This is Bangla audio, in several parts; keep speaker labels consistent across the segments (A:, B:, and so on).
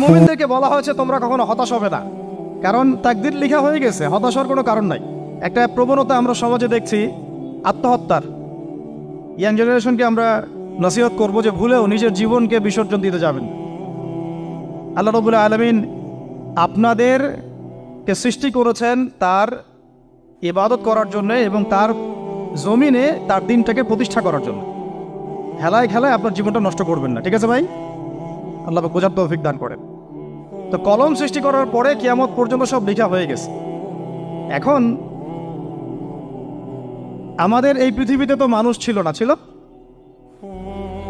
A: মুমিনদেরকে বলা হয়েছে তোমরা কখনো হতাশ হবে না, কারণ তাকদীর লেখা হয়ে গেছে, হতাশার কোনো কারণ নাই। একটা প্রবণতা আমরা সমাজে দেখছি আত্মহত্যার। ইয়াং জেনারেশনকে আমরা নসিহত করব যে ভুলেও নিজের জীবনকে বিসর্জন দিতে যাবেন। আল্লাহ রাব্বুল আলামিন আপনাদেরকে সৃষ্টি করেছেন তার ইবাদত করার জন্য এবং তার জমিনে তার দিনটাকে প্রতিষ্ঠা করার জন্য। খেলায় খেলায় আপনার জীবনটা নষ্ট করবেন না, ঠিক আছে ভাই? আল্লাহ বোঝার তৌফিক দান করেন। তো কলম সৃষ্টি করার পরে কিয়ামত পর্যন্ত সব লেখা হয়ে গেছে। এখন আমাদের এই পৃথিবীতে তো মানুষ ছিল না, ছিল?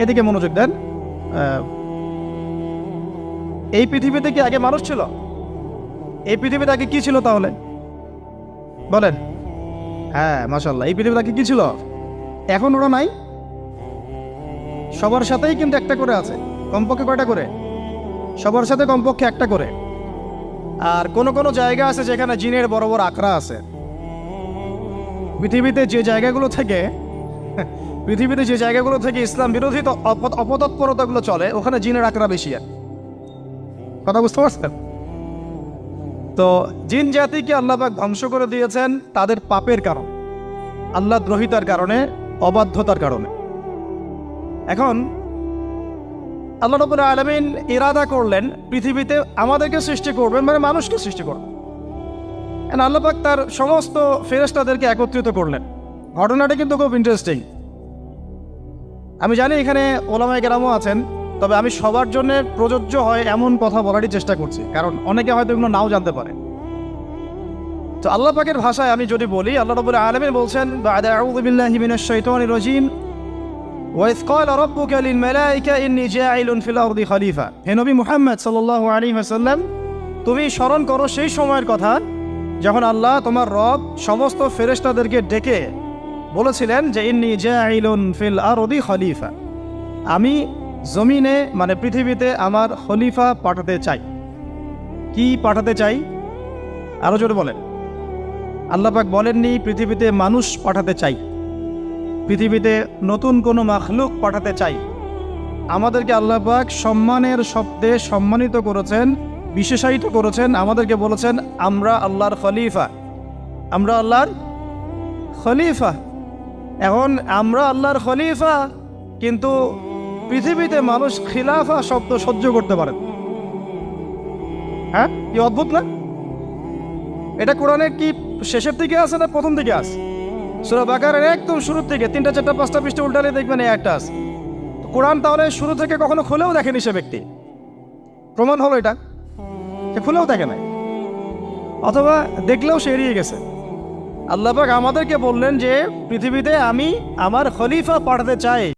A: এদিকে মনোযোগ দেন। এই পৃথিবীতে কি আগে মানুষ ছিল? এই পৃথিবীতে আগে কি ছিল তাহলে বলেন? হ্যাঁ, মাশাআল্লাহ। এই পৃথিবীতে আগে কি ছিল? এখন ওরা নাই? সবার সাথেই কিন্তু একটা করে আছে। কমপক্ষে কয়টা করে? সবার সাথে কমপক্ষে একটা করে। আর কোন কোন জায়গা আছে যেখানে জিনের বড় বড় আখড়া আছে। পৃথিবীতে যে জায়গাগুলো থেকে ইসলাম বিরোধী অপতৎপরতাগুলো চলে, ওখানে জিনের আখড়া বেশি। আর কথা বুঝতে পারছেন? তো জিন জাতিকে আল্লাহ পাক ধ্বংস করে দিয়েছেন তাদের পাপের কারণ, আল্লাহ দ্রোহিতার কারণে, অবাধ্যতার কারণে। এখন আল্লাহ রাব্বুল আলামিন ইরাদা করলেন পৃথিবীতে আমাদেরকে সৃষ্টি করবেন, মানে মানুষকে সৃষ্টি করবেন। আল্লাহ পাক তার সমস্ত ফেরেশতাদেরকে একত্রিত করলেন। ঘটনাটা কিন্তু খুব ইন্টারেস্টিং। আমি জানি এখানে ওলামায়ে কেরামও আছেন, তবে আমি সবার জন্য প্রযোজ্য হয় এমন কথা বলারই চেষ্টা করছি, কারণ অনেকে হয়তো এগুলো নাও জানতে পারে। তো আল্লাহ পাকের ভাষায় আমি যদি বলি, আল্লাহ রাব্বুল আলামিন বলছেন, বা'দা আউযু বিল্লাহি মিনাশ শাইতানির রাজীম, ওয়াইয ক্বালা রাব্বুকা লিল মালাইকা ইন্নী জাইলুন ফিল আরদি খলিফা। হে নবী মুহাম্মদ সাল্লাল্লাহু আলাইহি ওয়াসাল্লাম, তুমি স্মরণ করো সেই সময়ের কথা যখন আল্লাহ তোমার রব সমস্ত ফেরেশতাদেরকে ডেকে বলেছিলেন যে ইন্নী জাইলুন ফিল আরদি খলিফা, আমি জমিনে মানে পৃথিবীতে আমার খলিফা পাঠাতে চাই। কি পাঠাতে চাই? আরো জোরে বলেন। আল্লাহ পাক বলেননি পৃথিবীতে মানুষ পাঠাতে চাই, পৃথিবীতে নতুন কোনো মাখলুক পাঠাতে চাই। আমাদেরকে আল্লাহ পাক সম্মানের শব্দে সম্মানিত করেছেন, বিশেষায়িত করেছেন। আমাদেরকে বলেছেন আমরা আল্লাহর খলিফা, আমরা আল্লাহর খলিফা। এখন আমরা আল্লাহর খলিফা, কিন্তু পৃথিবীতে মানুষ খিলাফা শব্দ সহ্য করতে পারে। হ্যাঁ, কি অদ্ভুত না? এটা কোরআনের কি শেষের দিকে আছে না প্রথম দিকে আছে? সূরা বাকারার একদম শুরুর থেকে 3টা 4টা 5টা পৃষ্ঠা উল্টালে দেখবেন এই একটা আছে। কোরআন তাহলে শুরু থেকে কখনো খুলেও দেখেনি সে ব্যক্তি। প্রমাণ হলো এটা, সে খুলেও দেখে নাই, অথবা দেখলেও সে এড়িয়ে গেছে। আল্লাহ পাক আমাদেরকে বললেন যে পৃথিবীতে আমি আমার খলিফা পাঠাতে চাই।